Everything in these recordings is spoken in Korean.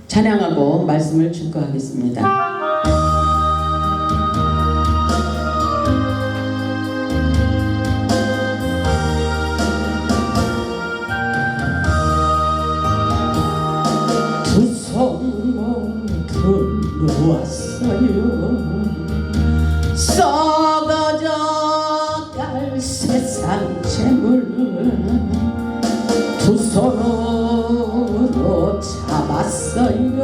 찬양하고 말씀을 증거하겠습니다. 두 손 들어왔어요. 썩어져 갈 세상 재물 두 손으로 잡았어요.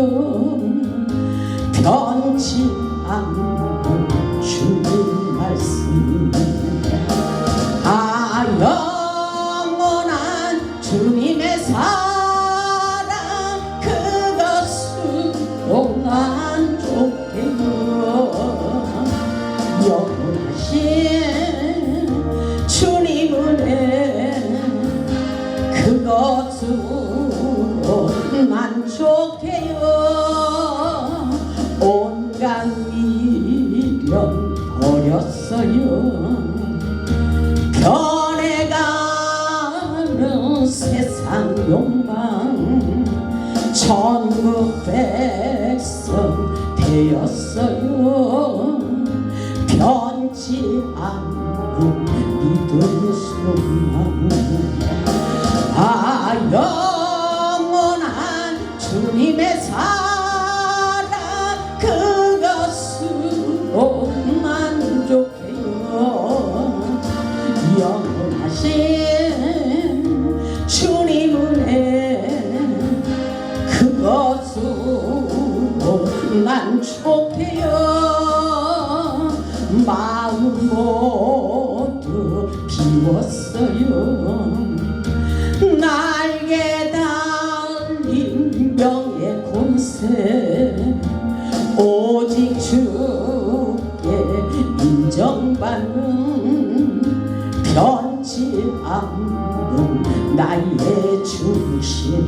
변치 않는 주님 말씀, 아 영원한 주님의 사랑 그것으로 만족해요. 영원하신 주님 은혜 그것으로 만족해요. 온갖 미련 버렸어요. 변해가는 세상 욕망 천국 백성 되었어요. 변치 않는 믿음 소망, 아 영원한 주님의 사랑 그것으로 만족해요. 영원하신 주님 은혜 그것으로 만족해요. 마음 모두 비웠어요. 날개 달린 명예 권세 오직 주께 인정받는 변치 않는 나의 중심,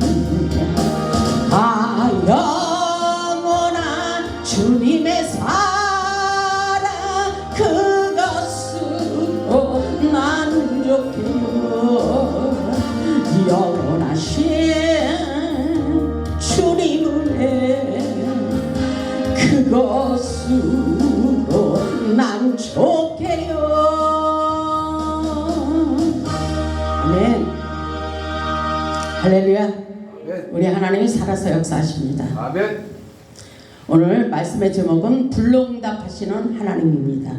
아 영원한 주님의 사랑 그것으로 만족해요. 영원하신 주님 은혜 그것으로 만족해요. 아멘. 할렐루야. 우리 하나님이 살아서 역사하십니다. 아멘. 오늘 말씀의 제목은 불응답하시는 하나님입니다.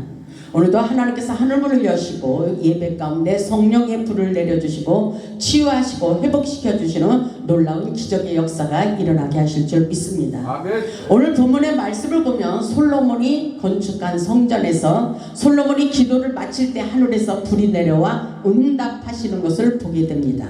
오늘도 하나님께서 하늘문을 여시고 예배 가운데 성령의 불을 내려주시고 치유하시고 회복시켜주시는 놀라운 기적의 역사가 일어나게 하실 줄 믿습니다. 아멘. 오늘 본문의 말씀을 보면 솔로몬이 건축한 성전에서 솔로몬이 기도를 마칠 때 하늘에서 불이 내려와 응답하시는 것을 보게 됩니다.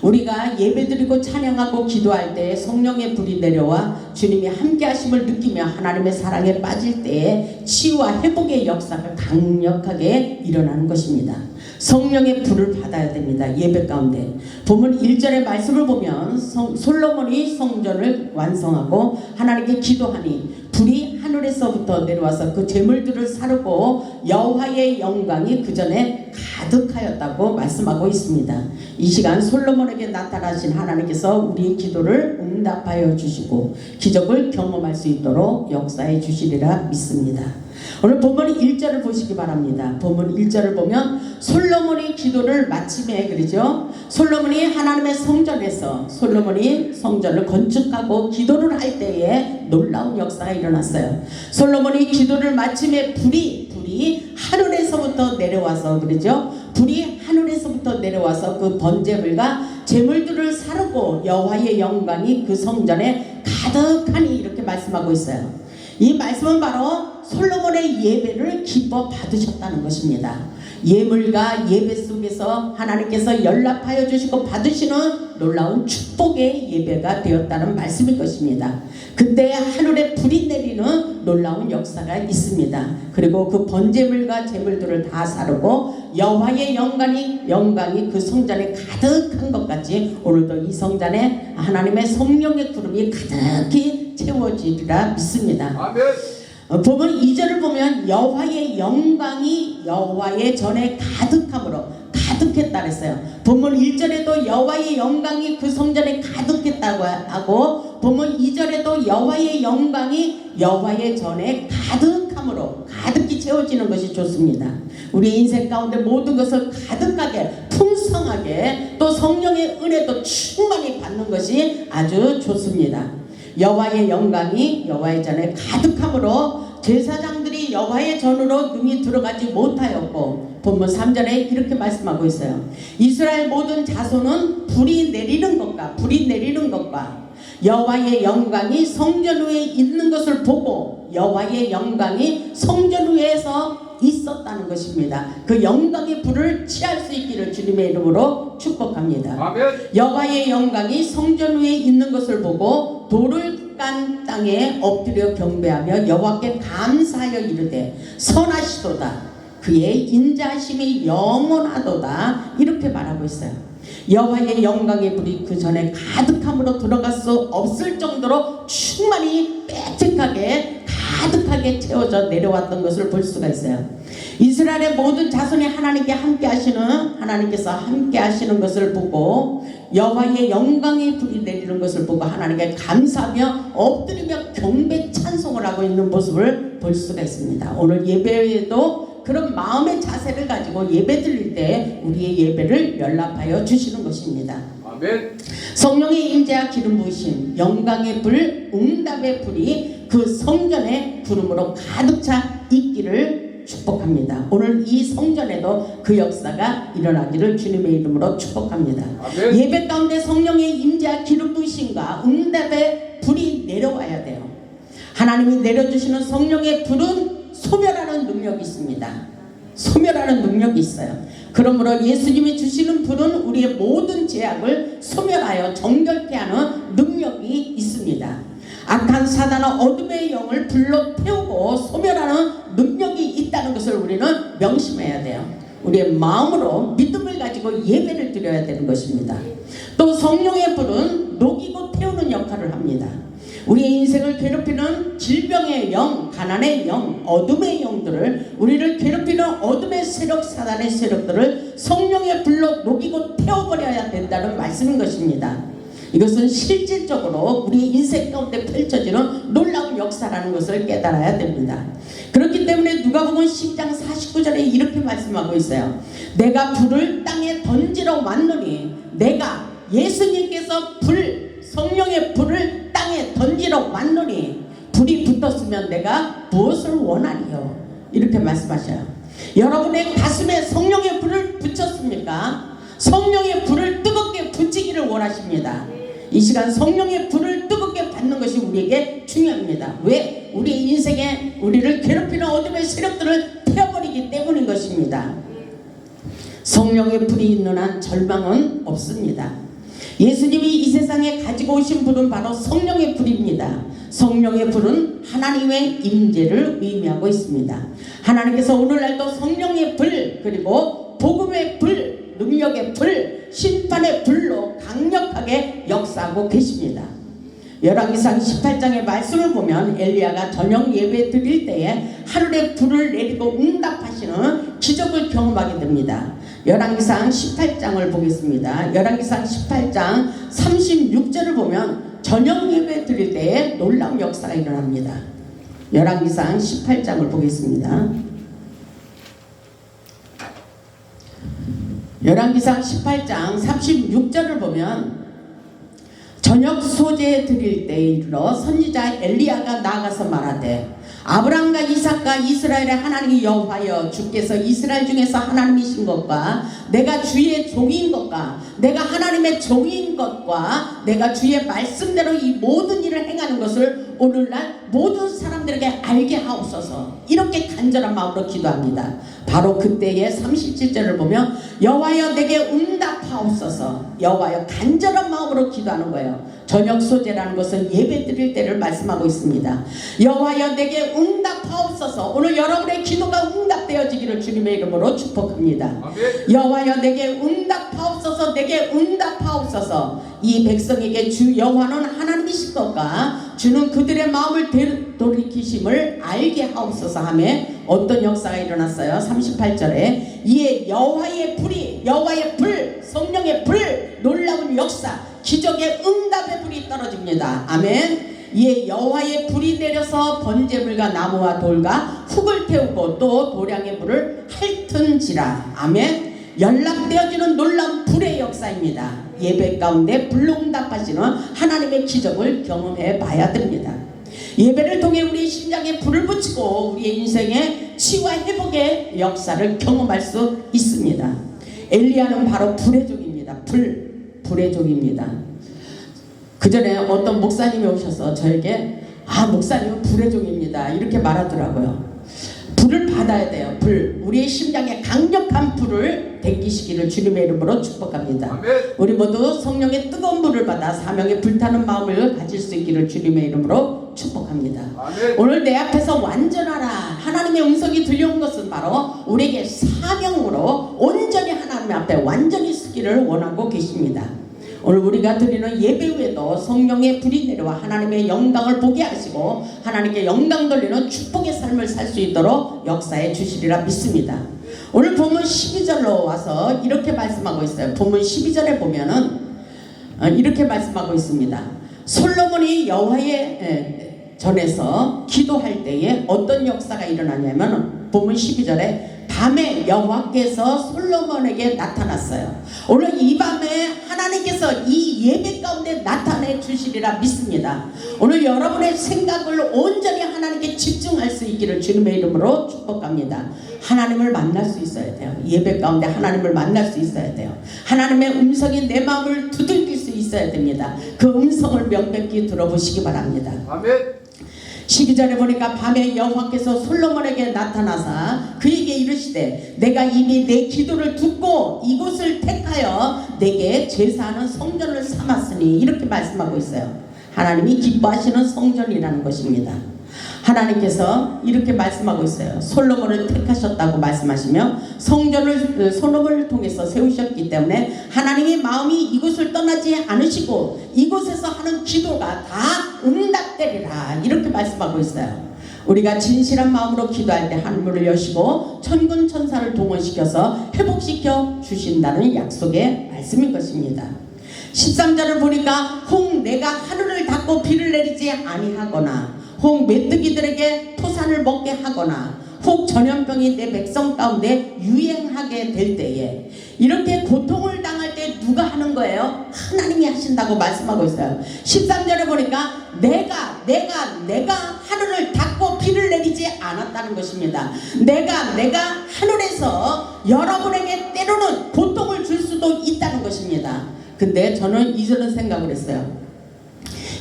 우리가 예배드리고 찬양하고 기도할 때 성령의 불이 내려와 주님이 함께 하심을 느끼며 하나님의 사랑에 빠질 때에 치유와 회복의 역사가 강력하게 일어나는 것입니다. 성령의 불을 받아야 됩니다. 예배 가운데 본문 1절의 말씀을 보면 솔로몬이 성전을 완성하고 하나님께 기도하니 불이 하늘에서부터 내려와서 그 제물들을 사르고 여호와의 영광이 그 전에 가득하였다고 말씀하고 있습니다. 이 시간 솔로몬에게 나타나신 하나님께서 우리의 기도를 응답하여 주시고 기적을 경험할 수 있도록 역사해 주시리라 믿습니다. 오늘 본문 1절을 보시기 바랍니다. 본문 1절을 보면 솔로몬이 기도를 마침에 그러죠. 솔로몬이 하나님의 성전에서 솔로몬이 성전을 건축하고 기도를 할 때에 놀라운 역사가 일어났어요. 솔로몬이 기도를 마침에 불이 하늘에서부터 내려와서 그러죠. 불이 하늘에서부터 내려와서 그 번제물과 제물들을 사르고 여호와의 영광이 그 성전에 가득하니 이렇게 말씀하고 있어요. 이 말씀은 바로 솔로몬의 예배를 기뻐 받으셨다는 것입니다. 예물과 예배 속에서 하나님께서 연락하여 주시고 받으시는 놀라운 축복의 예배가 되었다는 말씀일 것입니다. 그때 하늘에 불이 내리는 놀라운 역사가 있습니다. 그리고 그 번제물과 제물들을 다 사르고 여호와의 영광이 그 성전에 가득한 것 같이 오늘도 이 성전에 하나님의 성령의 구름이 가득히 채워지리라 믿습니다. 아멘. 본문 2절을 보면 여호와의 영광이 여호와의 전에 가득함으로 가득했다 그랬어요. 본문 1절에도 여호와의 영광이 그 성전에 가득했다 하겠다고 하고 보면 2절에도 여호와의 영광이 여호와의 전에 가득함으로 가득히 채워지는 것이 좋습니다. 우리 인생 가운데 모든 것을 가득하게 풍성하게 또 성령의 은혜도 충만히 받는 것이 아주 좋습니다. 여호와의 영광이 여호와의 전에 가득함으로 제사장들이 여호와의 전으로 능히 들어가지 못하였고 본문 3절에 이렇게 말씀하고 있어요. 이스라엘 모든 자손은 불이 내리는 것과 여호와의 영광이 성전 위에 있는 것을 보고 여호와의 영광이 성전 위에서 있었다는 것입니다. 그 영광의 불을 취할 수 있기를 주님의 이름으로 축복합니다. 아멘. 여호와의 영광이 성전 위에 있는 것을 보고 돌을 깐 땅에 엎드려 경배하며 여호와께 감사하여 이르되 선하시도다 그의 인자하심이 영원하도다 이렇게 말하고 있어요. 여호와의 영광의 불이 그 전에 가득함으로 들어갈 수 없을 정도로 충만히 빽빽하게 가득하게 채워져 내려왔던 것을 볼 수가 있어요. 이스라엘의 모든 자손이 하나님께서 함께 하시는 것을 보고 여호와의 영광의 불이 내리는 것을 보고 하나님께 감사하며 엎드리며 경배 찬송을 하고 있는 모습을 볼 수가 있습니다. 오늘 예배에도 그런 마음의 자세를 가지고 예배 드릴 때 우리의 예배를 연락하여 주시는 것입니다. 아멘. 성령의 임재와 기름 부으심, 영광의 불, 응답의 불이 그 성전의 구름으로 가득 차 있기를 축복합니다. 오늘 이 성전에도 그 역사가 일어나기를 주님의 이름으로 축복합니다. 아멘. 예배 가운데 성령의 임재와 기름 부으심과 응답의 불이 내려와야 돼요. 하나님이 내려주시는 성령의 불은 소멸하는 능력이 있습니다. 소멸하는 능력이 있어요. 그러므로 예수님이 주시는 불은 우리의 모든 죄악을 소멸하여 정결케 하는 능력이 있습니다. 악한 사단은 어둠의 영을 불로 태우고 소멸하는 능력이 있다는 것을 우리는 명심해야 돼요. 우리의 마음으로 믿음을 가지고 예배를 드려야 되는 것입니다. 또 성령의 불은 녹이고 태우는 역할을 합니다. 우리의 인생을 괴롭히는 질병의 영, 가난의 영, 어둠의 영들을 우리를 괴롭히는 어둠의 세력, 사단의 세력들을 성령의 불로 녹이고 태워버려야 된다는 말씀인 것입니다. 이것은 실질적으로 우리 인생 가운데 펼쳐지는 놀라운 역사라는 것을 깨달아야 됩니다. 그렇기 때문에 누가복음 10장 49절에 이렇게 말씀하고 있어요. 내가 불을 땅에 던지러 왔노니 내가 예수님께서 성령의 불을 땅에 던지러 왔노니 불이 붙었으면 내가 무엇을 원하리요? 이렇게 말씀하셔요. 여러분의 가슴에 성령의 불을 붙였습니까? 성령의 불을 뜨겁게 붙이기를 원하십니다. 이 시간 성령의 불을 뜨겁게 받는 것이 우리에게 중요합니다. 왜? 우리 인생에 우리를 괴롭히는 어둠의 세력들을 태워버리기 때문인 것입니다. 성령의 불이 있는 한 절망은 없습니다. 예수님이 이 세상에 가지고 오신 불은 바로 성령의 불입니다. 성령의 불은 하나님의 임재를 의미하고 있습니다. 하나님께서 오늘날도 성령의 불 그리고 복음의 불 능력의 불, 심판의 불로 강력하게 역사하고 계십니다. 열왕기상 18장의 말씀을 보면 엘리야가 저녁 예배 드릴 때에 하늘에 불을 내리고 응답하시는 기적을 경험하게 됩니다. 열왕기상 18장을 보겠습니다. 열왕기상 18장 36절을 보면 저녁 예배 드릴 때에 놀라운 역사가 일어납니다. 열왕기상 18장을 보겠습니다. 열왕기상 18장 36절을 보면 저녁 소재 드릴 때에 이르러 선지자 엘리야가 나아가서 말하되 아브라함과 이삭과 이스라엘의 하나님 여호와여 주께서 이스라엘 중에서 하나님이신 것과 내가 주의 종인 것과 내가 하나님의 종인 것과 내가 주의 말씀대로 이 모든 일을 행하는 것을 오늘날 모든 사람들에게 알게 하옵소서. 이렇게 간절한 마음으로 기도합니다. 바로 그때의 37절을 보면 여호와여 내게 응답하옵소서. 여호와여 간절한 마음으로 기도하는 거예요. 저녁 소재라는 것은 예배 드릴 때를 말씀하고 있습니다. 여호와여 내게 응답하옵소서. 오늘 여러분의 기도가 응답되어지기를 주님의 이름으로 축복합니다. 아멘. 여호와여 내게 응답하옵소서. 내게 내게 응답하옵소서. 이 백성에게 주 여호와는 하나님이실 것과 주는 그들의 마음을 돌이키심을 알게 하옵소서 하며 어떤 역사가 일어났어요? 38절에 이에 여호와의 불, 성령의 불, 놀라운 역사, 기적의 응답의 불이 떨어집니다. 아멘. 이에 여호와의 불이 내려서 번제물과 나무와 돌과 흙을 태우고 또 도량의 불을 핥은지라. 아멘. 연락되어지는 놀라운 불의 역사입니다. 예배 가운데 불로 응답하시는 하나님의 기적을 경험해 봐야 됩니다. 예배를 통해 우리의 심장에 불을 붙이고 우리의 인생의 치유와 회복의 역사를 경험할 수 있습니다. 엘리야는 바로 불의 종입니다. 불의 종입니다. 그 전에 어떤 목사님이 오셔서 저에게 목사님은 불의 종입니다 이렇게 말하더라고요. 불을 받아야 돼요. 우리의 심장에 강력한 불을 당기시기를 주님의 이름으로 축복합니다. 아멘. 우리 모두 성령의 뜨거운 불을 받아 사명에 불타는 마음을 가질 수 있기를 주님의 이름으로 축복합니다. 아멘. 오늘 내 앞에서 완전하라 하나님의 음성이 들려온 것은 바로 우리에게 사명으로 온전히 하나님 앞에 완전히 서기를 원하고 계십니다. 오늘 우리가 드리는 예배 후에도 성령의 불이 내려와 하나님의 영광을 보게 하시고 하나님께 영광 돌리는 축복의 삶을 살 수 있도록 역사해 주시리라 믿습니다. 오늘 본문 12절로 와서 이렇게 말씀하고 있어요. 본문 12절에 보면은 이렇게 말씀하고 있습니다. 솔로몬이 여호와의 전에서 기도할 때에 어떤 역사가 일어나냐면 본문 12절에 밤에 여호와께서 솔로몬에게 나타났어요. 오늘 이 밤에 하나님께서 이 예배 가운데 나타내 주시리라 믿습니다. 오늘 여러분의 생각을 온전히 하나님께 집중할 수 있기를 주님의 이름으로 축복합니다. 하나님을 만날 수 있어야 돼요. 예배 가운데 하나님을 만날 수 있어야 돼요. 하나님의 음성이 내 마음을 두들길 수 있어야 됩니다. 그 음성을 명백히 들어보시기 바랍니다. 아멘. 12절에 보니까 밤에 여호와께서 솔로몬에게 나타나사 그에게 이르시되 내가 이미 내 기도를 듣고 이곳을 택하여 내게 제사하는 성전을 삼았으니 이렇게 말씀하고 있어요. 하나님이 기뻐하시는 성전이라는 것입니다. 하나님께서 이렇게 말씀하고 있어요. 솔로몬을 택하셨다고 말씀하시며 성전을 솔로몬을 통해서 세우셨기 때문에 하나님의 마음이 이곳을 떠나지 않으시고 이곳에서 하는 기도가 다 응답되리라 이렇게 말씀하고 있어요. 우리가 진실한 마음으로 기도할 때 하늘문을 여시고 천군 천사를 동원시켜서 회복시켜 주신다는 약속의 말씀인 것입니다. 13절을 보니까 혹 내가 하늘을 닫고 비를 내리지 아니하거나 혹 메뚜기들에게 토산을 먹게 하거나 혹 전염병이 내 백성 가운데 유행하게 될 때에 이렇게 고통을 당할 때 누가 하는 거예요? 하나님이 하신다고 말씀하고 있어요. 13절에 보니까 내가 하늘을 닫고 비를 내리지 않았다는 것입니다. 내가 하늘에서 여러분에게 때로는 고통을 줄 수도 있다는 것입니다. 근데 저는 이전은 생각을 했어요.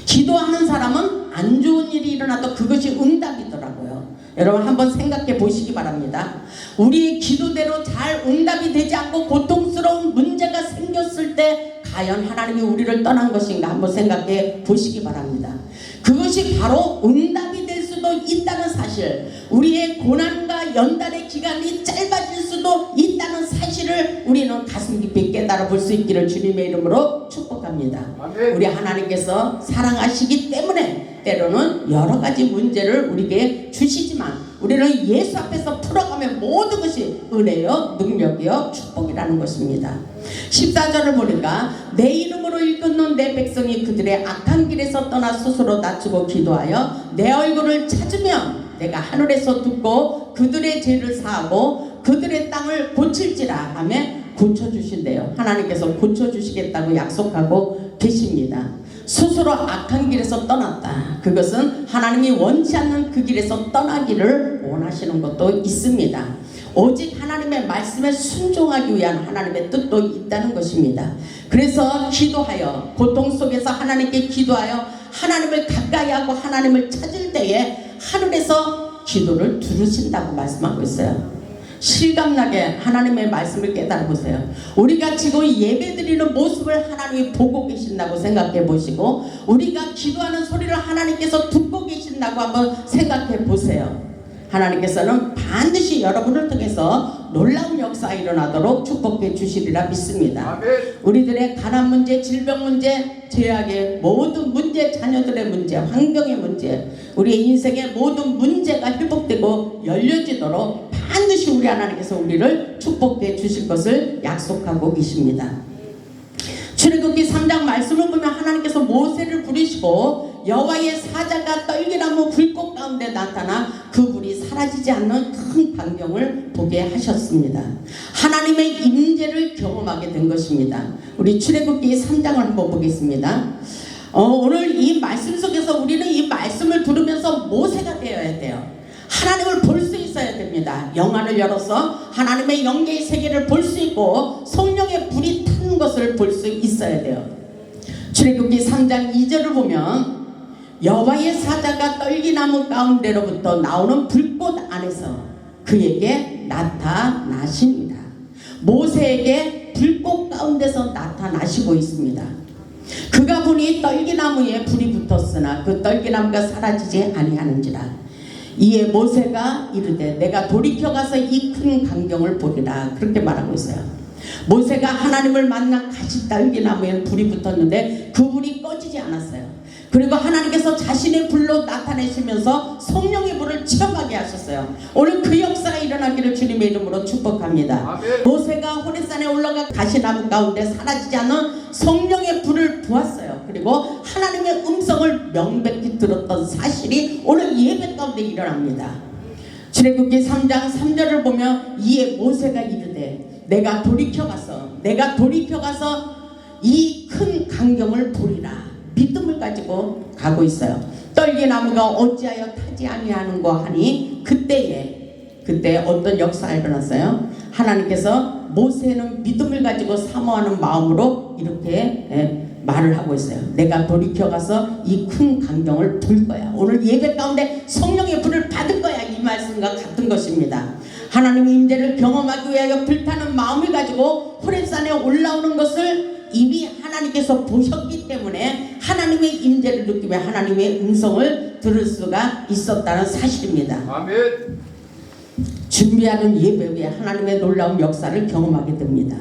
기도하는 사람은 안 좋은 일이 일어나도 그것이 응답이더라고요. 여러분 한번 생각해 보시기 바랍니다. 우리의 기도대로 잘 응답이 되지 않고 고통스러운 문제가 생겼을 때 과연 하나님이 우리를 떠난 것인가 한번 생각해 보시기 바랍니다. 그것이 바로 응답이 될 수도 있다는 사실, 우리의 고난과 연단의 기간이 짧아질 수도 있다는 사실을 우리는 가슴 깊이 깨달아 볼 수 있기를 주님의 이름으로 축복합니다. 아멘. 우리 하나님께서 사랑하시기 때문에 때로는 여러 가지 문제를 우리에게 주시지만 우리는 예수 앞에서 풀어가면 모든 것이 은혜요 능력이요 축복이라는 것입니다. 14절을 보니까 내 이름으로 일컫는 내 백성이 그들의 악한 길에서 떠나 스스로 낮추고 기도하여 내 얼굴을 찾으면 내가 하늘에서 듣고 그들의 죄를 사하고 그들의 땅을 고칠지라 하며 고쳐주신대요. 하나님께서 고쳐주시겠다고 약속하고 계십니다. 스스로 악한 길에서 떠났다. 그것은 하나님이 원치 않는 그 길에서 떠나기를 원하시는 것도 있습니다. 오직 하나님의 말씀에 순종하기 위한 하나님의 뜻도 있다는 것입니다. 그래서 기도하여 고통 속에서 하나님께 기도하여 하나님을 가까이 하고 하나님을 찾을 때에 하늘에서 기도를 들으신다고 말씀하고 있어요. 실감나게 하나님의 말씀을 깨달아 보세요. 우리가 지금 예배드리는 모습을 하나님이 보고 계신다고 생각해 보시고 우리가 기도하는 소리를 하나님께서 듣고 계신다고 한번 생각해 보세요. 하나님께서는 반드시 여러분을 통해서 놀라운 역사가 일어나도록 축복해 주시리라 믿습니다. 아멘. 우리들의 가난 문제, 질병 문제, 죄악의 모든 문제, 자녀들의 문제, 환경의 문제, 우리의 인생의 모든 문제가 회복되고 열려지도록 반드시 우리 하나님께서 우리를 축복해 주실 것을 약속하고 계십니다. 출애굽기 3장 말씀을 보면 하나님께서 모세를 부르시고 여호와의 사자가 떨기나무 불꽃 가운데 나타나 그 불이 사라지지 않는 큰 광경을 보게 하셨습니다. 하나님의 임재를 경험하게 된 것입니다. 우리 출애굽기 3장을 한번 보겠습니다. 오늘 이 말씀 속에서 우리는 이 말씀을 들으면서 모세가 되어야 돼요. 하나님을 볼 수 있어야 됩니다. 영안을 열어서 하나님의 영계의 세계를 볼 수 있고 성령의 불이 타는 것을 볼 수 있어야 돼요. 출애굽기 3장 2절을 보면 여호와의 사자가 떨기나무 가운데로부터 나오는 불꽃 안에서 그에게 나타나십니다. 모세에게 불꽃 가운데서 나타나시고 있습니다. 그가 보니 떨기나무에 불이 붙었으나 그 떨기나무가 사라지지 아니하는지라. 이에 모세가 이르되 내가 돌이켜가서 이 큰 광경을 보리라. 그렇게 말하고 있어요. 모세가 하나님을 만나 가시 떨기나무에 불이 붙었는데 그 불이 꺼지지 않았어요. 그리고 하나님께서 자신의 불로 나타내시면서 성령의 불을 체험하게 하셨어요. 오늘 그 역사가 일어나기를 주님의 이름으로 축복합니다. 아멘. 모세가 호렙산에 올라가 가시나무 가운데 사라지지 않는 성령의 불을 보았어요. 그리고 하나님의 음성을 명백히 들었던 사실이 오늘 예배 가운데 일어납니다. 출애굽기 3장 3절을 보면 이에 모세가 이르되 내가 돌이켜가서 이 큰 광경을 보리라. 믿음을 가지고 가고 있어요. 떨기나무가 어찌하여 타지 아니하는고 하니 그때 어떤 역사가 일어났어요. 하나님께서 모세는 믿음을 가지고 사모하는 마음으로 이렇게 말을 하고 있어요. 내가 돌이켜가서 이 큰 광경을 볼 거야. 오늘 예배 가운데 성령의 불을 받을 거야. 이 말씀과 같은 것입니다. 하나님의 임재를 경험하기 위하여 불타는 마음을 가지고 호렙산에 올라오는 것을 이미 하나님께서 보셨기 때문에 하나님의 임재를 느끼며 하나님의 음성을 들을 수가 있었다는 사실입니다. 아멘. 준비하는 예배 후에 하나님의 놀라운 역사를 경험하게 됩니다.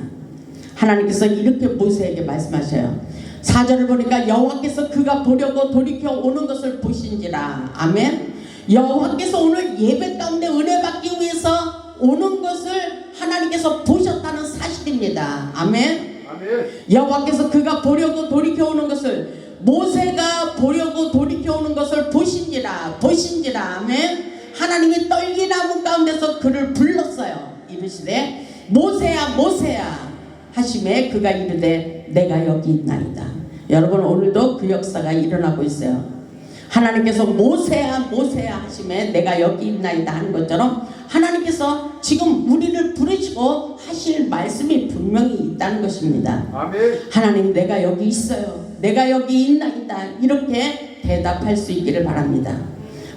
하나님께서 이렇게 모세에게 말씀하셔요. 4절을 보니까 여호와께서 그가 보려고 돌이켜 오는 것을 보신지라. 아멘. 여호와께서 오늘 예배 가운데 은혜 받기 위해서 오는 것을 하나님께서 보셨다는 사실입니다. 아멘. 여호와께서 그가 보려고 돌이켜 오는 것을 모세가 보려고 돌이켜 오는 것을 보신지라. 아멘. 하나님이 떨기나무 가운데서 그를 불렀어요. 이르시되 모세야 하심에 그가 이르되 내가 여기 있나이다. 여러분 오늘도 그 역사가 일어나고 있어요. 하나님께서 모세야 하심에 내가 여기 있나이다 하는 것처럼 하나님께서 지금 우리를 부르시고 하실 말씀이 분명히 있다는 것입니다. 아멘. 하나님 내가 여기 있어요. 내가 여기 있나이다. 이렇게 대답할 수 있기를 바랍니다.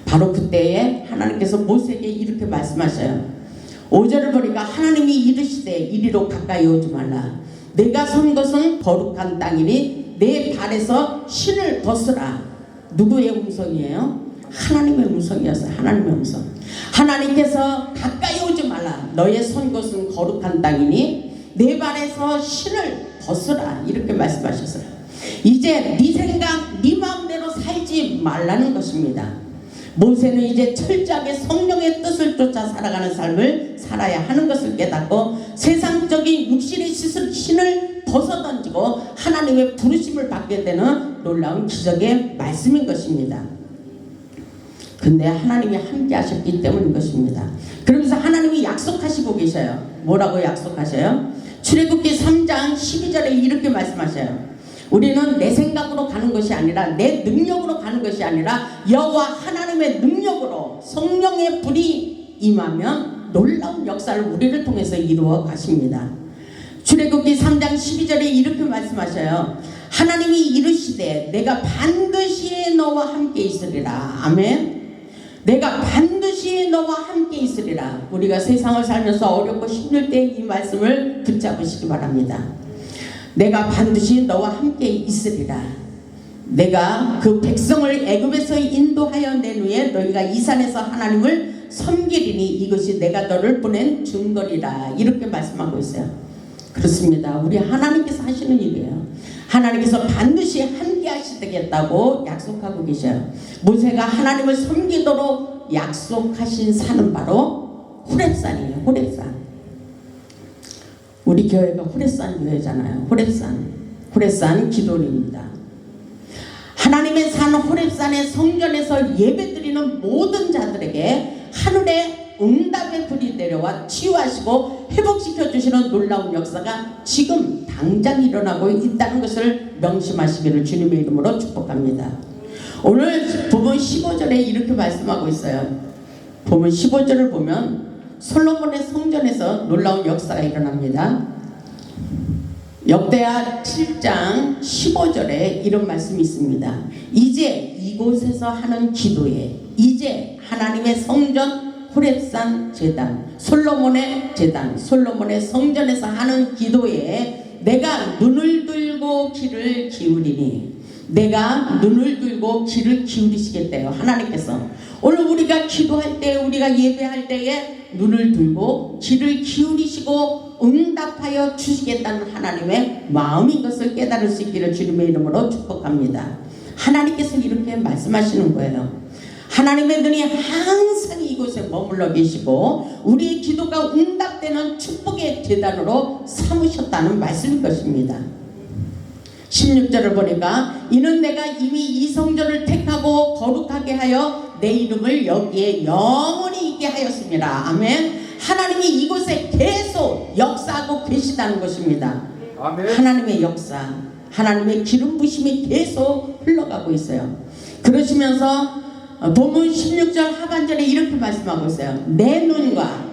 바로 그때에 하나님께서 모세에게 이렇게 말씀하셔요. 5절을 보니까 하나님이 이르시되 이리로 가까이 오지 말라. 내가 선 것은 거룩한 땅이니 내 발에서 신을 벗으라. 누구의 음성이에요? 하나님의 음성이었어요. 하나님의 음성. 하나님께서 가까이 오지 말라. 너의 선 것은 거룩한 땅이니 내 발에서 신을 벗으라. 이렇게 말씀하셨어요. 이제 네 생각, 네 마음대로 살지 말라는 것입니다. 모세는 이제 철저하게 성령의 뜻을 쫓아 살아가는 삶을 살아야 하는 것을 깨닫고 세상적인 육신의 신을 벗어던지고 하나님의 부르심을 받게 되는 놀라운 기적의 말씀인 것입니다. 근데 하나님이 함께 하셨기 때문인 것입니다. 그러면서 하나님이 약속하시고 계셔요. 뭐라고 약속하셔요? 출애굽기 3장 12절에 이렇게 말씀하셔요. 우리는 내 생각으로 가는 것이 아니라 내 능력으로 가는 것이 아니라 여호와 하나님의 능력으로 성령의 불이 임하면 놀라운 역사를 우리를 통해서 이루어 가십니다. 출애굽기 3장 12절에 이렇게 말씀하셔요. 하나님이 이르시되 내가 반드시 너와 함께 있으리라. 아멘. 내가 반드시 너와 함께 있으리라. 우리가 세상을 살면서 어렵고 힘들 때 이 말씀을 붙잡으시기 바랍니다. 내가 반드시 너와 함께 있으리라. 내가 그 백성을 애굽에서 인도하여 낸 후에 너희가 이 산에서 하나님을 섬기리니 이것이 내가 너를 보낸 증거리라. 이렇게 말씀하고 있어요. 그렇습니다. 우리 하나님께서 하시는 일이에요. 하나님께서 반드시 함께 하시겠다고 약속하고 계셔요. 모세가 하나님을 섬기도록 약속하신 산은 바로 호렙산이에요. 호렙산. 우리 교회가 호렙산 교회잖아요. 호렙산 기도원입니다. 하나님의 산 호렙산의 성전에서 예배드리는 모든 자들에게 하늘의 응답의 불이 내려와 치유하시고 회복시켜 주시는 놀라운 역사가 지금 당장 일어나고 있다는 것을 명심하시기를 주님의 이름으로 축복합니다. 오늘 본문 15절에 이렇게 말씀하고 있어요. 본문 15절을 보면 솔로몬의 성전에서 놀라운 역사가 일어납니다. 역대하 7장 15절에 이런 말씀이 있습니다. 이제 이곳에서 하는 기도에 이제 하나님의 성전 호렙산 제단 솔로몬의 성전에서 하는 기도에 내가 눈을 들고 귀를 기울이니 내가 눈을 들고 귀를 기울이시겠대요. 하나님께서 오늘 우리가 기도할 때 우리가 예배할 때에 눈을 들고 귀를 기울이시고 응답하여 주시겠다는 하나님의 마음인 것을 깨달을 수 있기를 주님의 이름으로 축복합니다. 하나님께서 이렇게 말씀하시는 거예요. 하나님의 눈이 항상 이곳에 머물러 계시고 우리의 기도가 응답되는 축복의 제단으로 삼으셨다는 말씀인 것입니다. 16절을 보니까 이는 내가 이미 이 성전을 택하고 거룩하게 하여 내 이름을 여기에 영원히 있게 하였습니다. 아멘. 하나님이 이곳에 계속 역사하고 계시다는 것입니다. 아멘. 하나님의 역사, 하나님의 기름 부심이 계속 흘러가고 있어요. 그러시면서 본문 16절 하반절에 이렇게 말씀하고 있어요. 내 눈과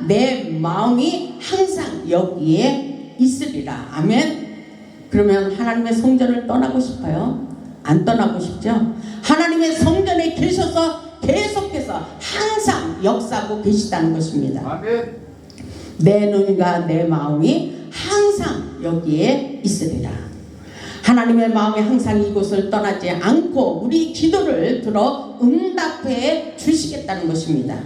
내 마음이 항상 여기에 있으리라. 아멘. 그러면 하나님의 성전을 떠나고 싶어요? 안 떠나고 싶죠? 하나님의 성전에 계셔서 계속해서 항상 역사하고 계시다는 것입니다. 아멘. 내 눈과 내 마음이 항상 여기에 있으리라. 하나님의 마음이 항상 이곳을 떠나지 않고 우리 기도를 들어 응답해 주시겠다는 것입니다.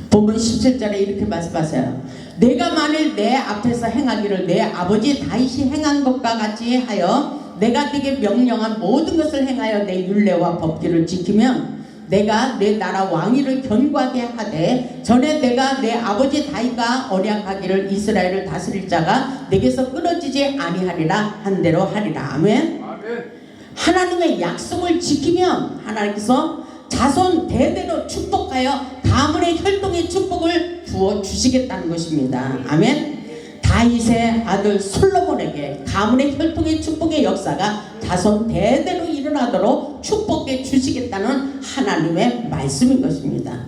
본문 17절에 이렇게 말씀하세요. 내가 만일 내 앞에서 행하기를 내 아버지 다윗이 행한 것과 같이 하여 내가 네게 명령한 모든 것을 행하여 내 율례와 법규를 지키면 내가 내 나라 왕위를 견고하게 하되 전에 내가 내 아버지 다윗과 언약하기를 이스라엘을 다스릴 자가 내게서 끊어지지 아니하리라 한 대로 하리라. 아멘. 아멘. 하나님의 약속을 지키면 하나님께서 자손 대대로 축복하여 가문의 혈통의 축복을 부어 주시겠다는 것입니다. 아멘. 다윗의 아들 솔로몬에게 가문의 혈통의 축복의 역사가 자손 대대로 일어나도록 축복해 주시겠다는 하나님의 말씀인 것입니다.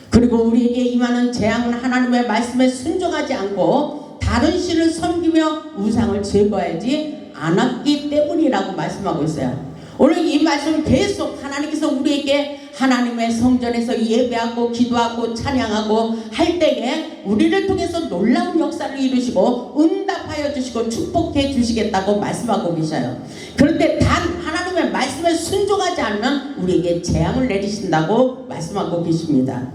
그리고 우리에게 임하는 재앙은 하나님의 말씀에 순종하지 않고 다른 신을 섬기며 우상을 제거하지 않았기 때문이라고 말씀하고 있어요. 오늘 이 말씀 계속 하나님께서 우리에게 하나님의 성전에서 예배하고 기도하고 찬양하고 할 때에 우리를 통해서 놀라운 역사를 이루시고 응답하여 주시고 축복해 주시겠다고 말씀하고 계셔요. 그런데 단 하나님의 말씀에 순종하지 않으면 우리에게 재앙을 내리신다고 말씀하고 계십니다.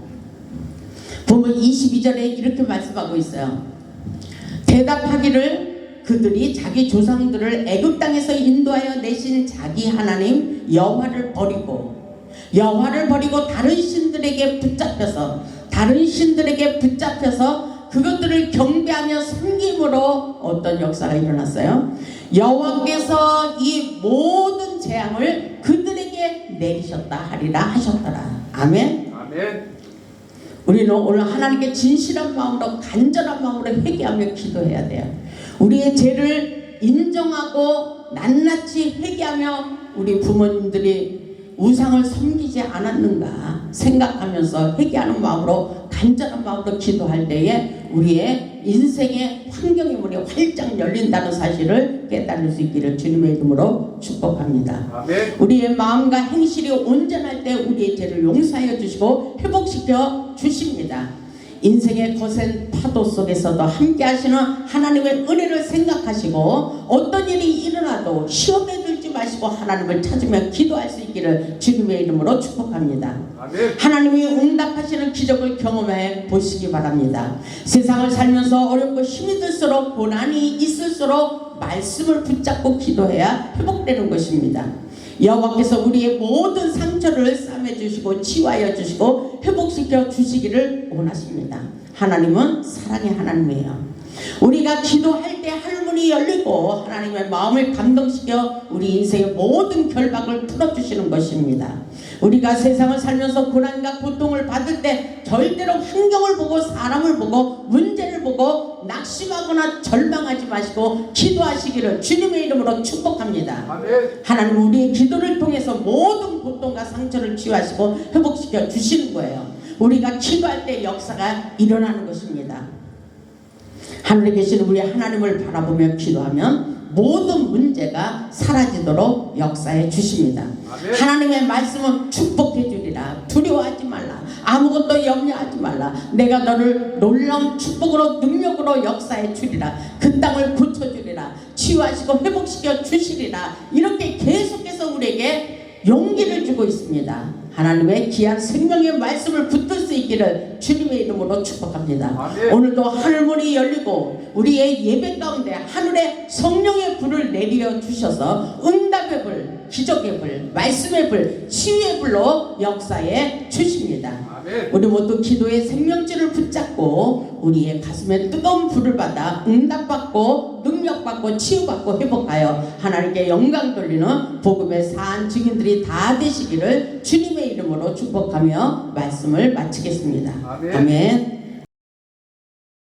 본문 22절에 이렇게 말씀하고 있어요. 대답하기를 그들이 자기 조상들을 애굽 땅에서 인도하여 내신 자기 하나님 여호와를 버리고 다른 신들에게 붙잡혀서 그것들을 경배하며 섬김으로 어떤 역사가 일어났어요? 여호와께서 이 모든 재앙을 그들에게 내리셨다 하리라 하셨더라. 아멘. 아멘. 우리는 오늘 하나님께 진실한 마음으로 간절한 마음으로 회개하며 기도해야 돼요. 우리의 죄를 인정하고 낱낱이 회개하며 우리 부모님들이 우상을 섬기지 않았는가 생각하면서 회개하는 마음으로 간절한 마음으로 기도할 때에 우리의 인생의 환경의 문이 활짝 열린다는 사실을 깨달을 수 있기를 주님의 이름으로 축복합니다. 아멘. 우리의 마음과 행실이 온전할 때 우리의 죄를 용서하여 주시고 회복시켜 주십니다. 인생의 거센 파도 속에서도 함께 하시는 하나님의 은혜를 생각하시고 어떤 일이 일어나도 시험에 들지 마시고 하나님을 찾으며 기도할 수 있기를 주님의 이름으로 축복합니다. 아멘. 하나님이 응답하시는 기적을 경험해 보시기 바랍니다. 세상을 살면서 어렵고 힘이 들수록 고난이 있을수록 말씀을 붙잡고 기도해야 회복되는 것입니다. 여호와께서 우리의 모든 상처를 싸매주시고 치유하여 주시고 회복시켜 주시기를 원하십니다. 하나님은 사랑의 하나님이에요. 우리가 기도할 때 하늘문이 열리고 하나님의 마음을 감동시켜 우리 인생의 모든 결박을 풀어주시는 것입니다. 우리가 세상을 살면서 고난과 고통을 받을 때 절대로 환경을 보고 사람을 보고 문제를 보고 낙심하거나 절망하지 마시고 기도하시기를 주님의 이름으로 축복합니다. 아멘. 하나님 우리의 기도를 통해서 모든 고통과 상처를 치유하시고 회복시켜 주시는 거예요. 우리가 기도할 때 역사가 일어나는 것입니다. 하늘에 계신 우리 하나님을 바라보며 기도하면 모든 문제가 사라지도록 역사해 주십니다. 아멘. 하나님의 말씀은 축복해 주리라. 두려워하지 말라. 아무것도 염려하지 말라. 내가 너를 놀라운 축복으로 능력으로 역사해 주리라. 그 땅을 고쳐주리라. 치유하시고 회복시켜 주시리라. 이렇게 계속해서 우리에게 용기를 주고 있습니다. 하나님의 귀한 생명의 말씀을 붙들 수 있기를 주님의 이름으로 축복합니다. 아멘. 오늘도 하늘문이 열리고 우리의 예배 가운데 하늘에 성령의 불을 내려 주셔서 응답의 불, 기적의 불, 말씀의 불, 치유의 불로 역사해 주십니다. 아멘. 우리 모두 기도의 생명줄을 붙잡고 우리의 가슴에 뜨거운 불을 받아 응답받고 능력받고 치유받고 회복하여 하나님께 영광 돌리는 복음의 사한 증인들이 다 되시기를 주님의 이름으로 축복하며 말씀을 마치겠습니다. 아멘. 아멘.